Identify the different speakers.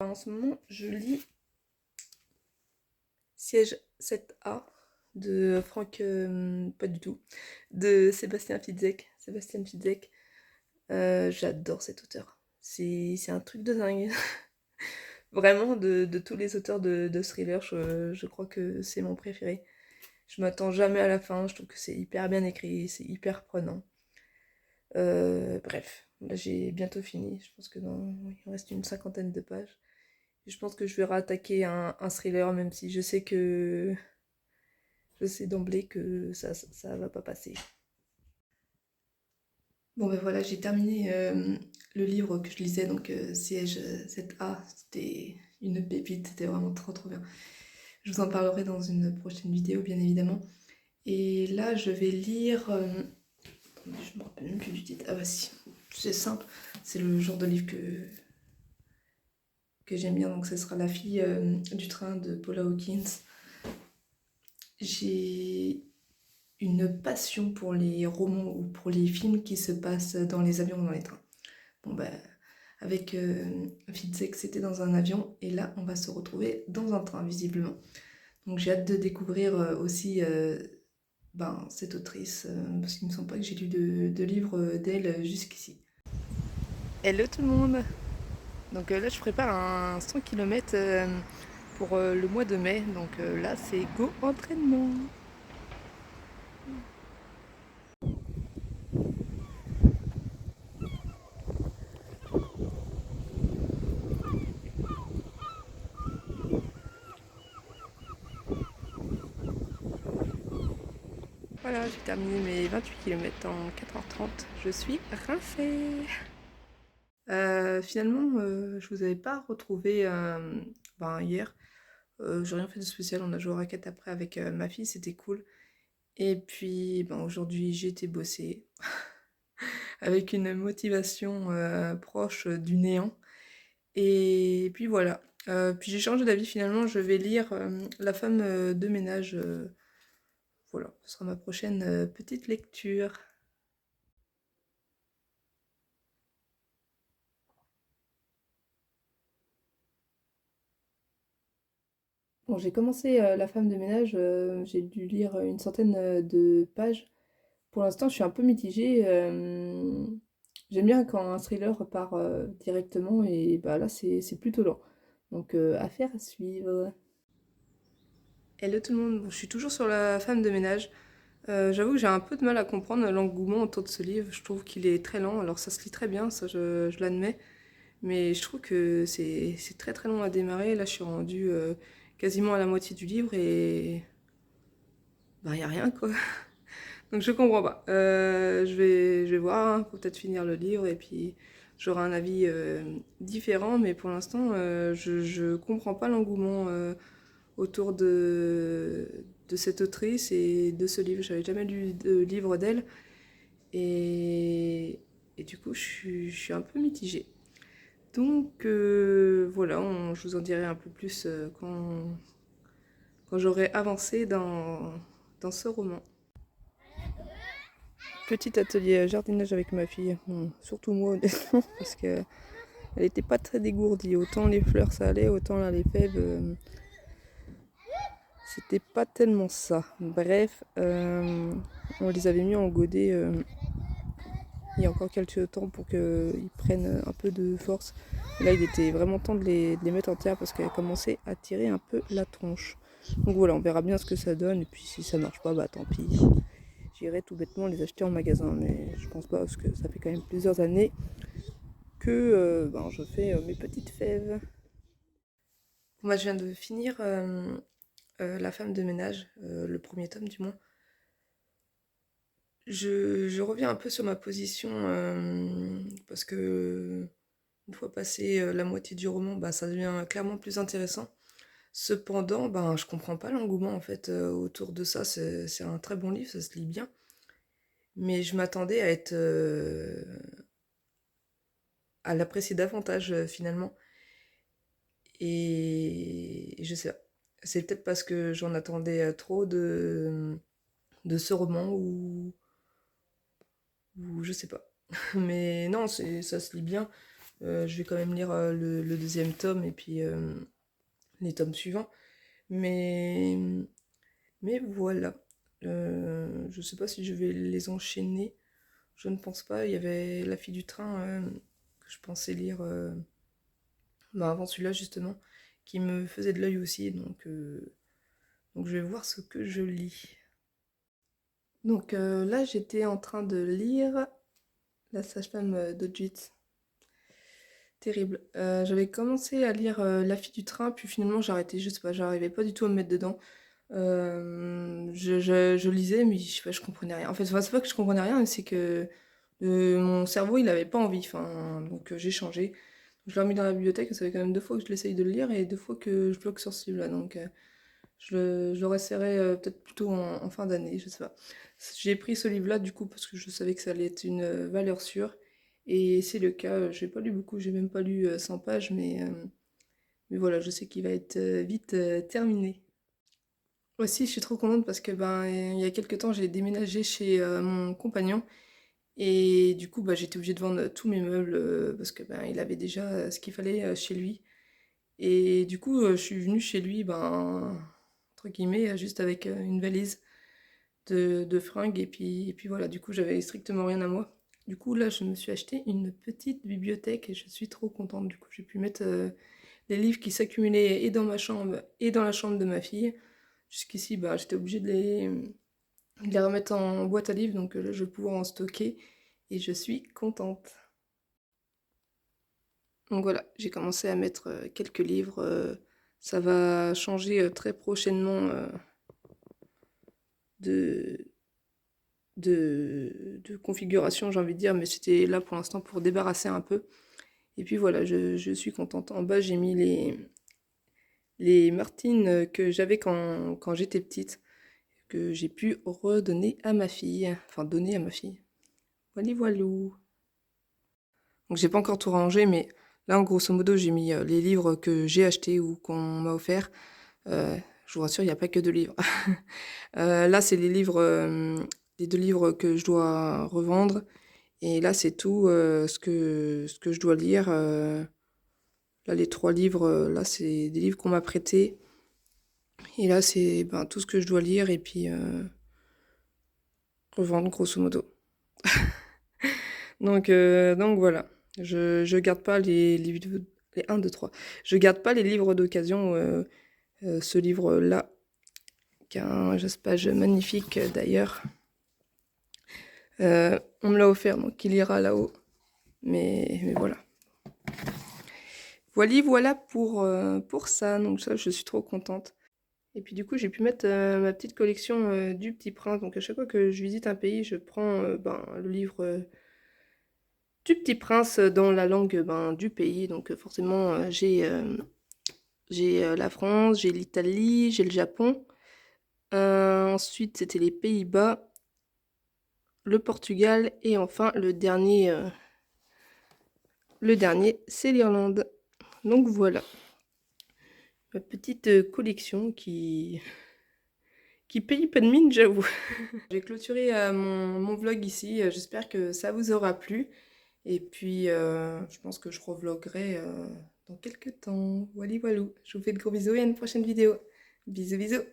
Speaker 1: En ce moment, je lis Siège 7A de Franck, pas du tout, de Sébastien Fitzek. Sébastien Fitzek, j'adore cet auteur. C'est un truc de dingue. Vraiment, de tous les auteurs de thriller, je crois que c'est mon préféré. Je m'attends jamais à la fin, je trouve que c'est hyper bien écrit, c'est hyper prenant. Bref, là j'ai bientôt fini, je pense que oui, il reste une cinquantaine de pages. Je pense que je vais rattaquer un thriller, même si je sais d'emblée que ça va pas passer. Bon ben voilà, j'ai terminé le livre que je lisais, donc Siège 7A, c'était une pépite, c'était vraiment trop trop bien. Je vous en parlerai dans une prochaine vidéo, bien évidemment. Et là, je vais lire... attendez, je me rappelle même plus du titre. Ah bah si, c'est simple, c'est le genre de livre que j'aime bien, donc ce sera La fille du train de Paula Hawkins. J'ai une passion pour les romans ou pour les films qui se passent dans les avions ou dans les trains. Bon bah, avec Fitzek, c'était dans un avion, et là, on va se retrouver dans un train, visiblement. Donc j'ai hâte de découvrir aussi cette autrice, parce qu'il ne me semble pas que j'ai lu de livres d'elle jusqu'ici. Hello tout le monde. Donc là, je prépare un 100 km pour le mois de mai, donc là, c'est go entraînement. Voilà, j'ai terminé mes 28 km en 4h30. Je suis rincée. Finalement, je vous avais pas retrouvé hier. J'ai rien fait de spécial, on a joué aux raquettes après avec ma fille, c'était cool. Et puis aujourd'hui, j'ai été bosser avec une motivation proche du néant. Et puis voilà. Puis j'ai changé d'avis finalement, je vais lire La femme de ménage. Voilà, ce sera ma prochaine petite lecture. Bon, j'ai commencé La femme de ménage, j'ai dû lire une centaine de pages. Pour l'instant, je suis un peu mitigée. J'aime bien quand un thriller part directement, et bah là, c'est plutôt lent. Donc, affaire à suivre. Hello tout le monde, bon, je suis toujours sur La femme de ménage. J'avoue que j'ai un peu de mal à comprendre l'engouement autour de ce livre. Je trouve qu'il est très lent. Alors, ça se lit très bien, ça je l'admets. Mais je trouve que c'est très très long à démarrer. Là, je suis rendue quasiment à la moitié du livre et bah, y a rien quoi. Donc je comprends pas. Je vais voir, hein, faut peut-être finir le livre et puis j'aurai un avis différent, mais pour l'instant, je comprends pas l'engouement autour de cette autrice et de ce livre. J'avais jamais lu de livre d'elle, et du coup, je suis un peu mitigée. Donc voilà, je vous en dirai un peu plus quand j'aurai avancé dans ce roman. Petit atelier jardinage avec ma fille, surtout moi honnêtement, parce que elle était pas très dégourdie. Autant les fleurs ça allait, autant là les fèves, c'était pas tellement ça. Bref, on les avait mis en godet il y a encore quelques temps pour qu'ils prennent un peu de force. Et là, il était vraiment temps de les mettre en terre parce qu'elle commençait à tirer un peu la tronche. Donc voilà, on verra bien ce que ça donne, et puis si ça marche pas, bah tant pis. J'irai tout bêtement les acheter en magasin, mais je pense pas parce que ça fait quand même plusieurs années que je fais mes petites fèves. Moi, je viens de finir La femme de ménage, le premier tome du moins. Je reviens un peu sur ma position parce que une fois passé la moitié du roman, bah, ça devient clairement plus intéressant. Cependant, je comprends pas l'engouement en fait autour de ça. C'est un très bon livre, ça se lit bien. Mais je m'attendais à l'apprécier davantage finalement. Et je sais pas. C'est peut-être parce que j'en attendais trop de ce roman, ou je sais pas. Mais non, ça se lit bien. Je vais quand même lire le deuxième tome et puis les tomes suivants. Mais, mais voilà. Je sais pas si je vais les enchaîner. Je ne pense pas. Il y avait La fille du train que je pensais lire avant celui-là justement, qui me faisait de l'œil aussi. Donc je vais voir ce que je lis. Donc là, j'étais en train de lire La sage-femme d'Auschwitz. Terrible. J'avais commencé à lire La fille du train, puis finalement j'ai arrêté, je sais pas, j'arrivais pas du tout à me mettre dedans. Je lisais, mais je sais pas, je comprenais rien. En fait, enfin, c'est pas que je comprenais rien, mais c'est que mon cerveau il avait pas envie. Enfin, donc j'ai changé. Je l'ai remis dans la bibliothèque, ça fait quand même 2 fois que je l'essaye de le lire et 2 fois que je bloque sur ce livre-là. Donc je le réessayerai peut-être plutôt en fin d'année, je sais pas. J'ai pris ce livre-là du coup parce que je savais que ça allait être une valeur sûre. Et c'est le cas, j'ai pas lu beaucoup, j'ai même pas lu 100 pages, mais voilà, je sais qu'il va être vite terminé. Aussi, je suis trop contente parce que ben, il y a quelques temps, j'ai déménagé chez mon compagnon et du coup, bah, j'étais obligée de vendre tous mes meubles parce que ben, il avait déjà ce qu'il fallait chez lui. Et du coup, je suis venue chez lui, ben, entre guillemets, juste avec une valise de fringues et puis voilà, du coup, j'avais strictement rien à moi. Du coup, là, je me suis acheté une petite bibliothèque et je suis trop contente. Du coup, j'ai pu mettre les livres qui s'accumulaient et dans ma chambre et dans la chambre de ma fille. Jusqu'ici, bah, j'étais obligée de les remettre en boîte à livres, donc là, je vais pouvoir en stocker et je suis contente. Donc voilà, j'ai commencé à mettre quelques livres. Ça va changer très prochainement de, de configuration, j'ai envie de dire, mais c'était là pour l'instant pour débarrasser un peu. Et puis voilà, je suis contente. En bas, j'ai mis les Martines que j'avais quand j'étais petite, que j'ai pu redonner à ma fille. Enfin, donner à ma fille. Voilà, voilou. Donc j'ai pas encore tout rangé, mais là, en grosso modo, j'ai mis les livres que j'ai achetés ou qu'on m'a offert. Je vous rassure, il n'y a pas que 2 livres. Là, c'est les 2 livres que je dois revendre. Et là, c'est tout ce que je dois lire. Là, les 3 livres, là, c'est des livres qu'on m'a prêtés. Et là, c'est ben, tout ce que je dois lire et puis revendre, grosso modo. Donc voilà. Je garde pas les livres. Les 1, 2, 3. Je garde pas les livres d'occasion. Ce livre-là, qui a un page magnifique d'ailleurs. On me l'a offert, donc il ira là-haut. Mais voilà. Voilà pour ça. Donc ça, je suis trop contente. Et puis du coup, j'ai pu mettre ma petite collection du Petit Prince. Donc à chaque fois que je visite un pays, je prends ben, le livre du Petit Prince dans la langue ben, du pays. Donc forcément, j'ai la France, j'ai l'Italie, j'ai le Japon. Ensuite, c'était les Pays-Bas, le Portugal et enfin le dernier, c'est l'Irlande. Donc voilà, ma petite collection qui paye pas de mine, j'avoue. J'ai clôturé mon vlog ici. J'espère que ça vous aura plu. Et puis, je pense que je revloguerai dans quelques temps. Voilà, voilà. Je vous fais de gros bisous et à une prochaine vidéo. Bisous, bisous.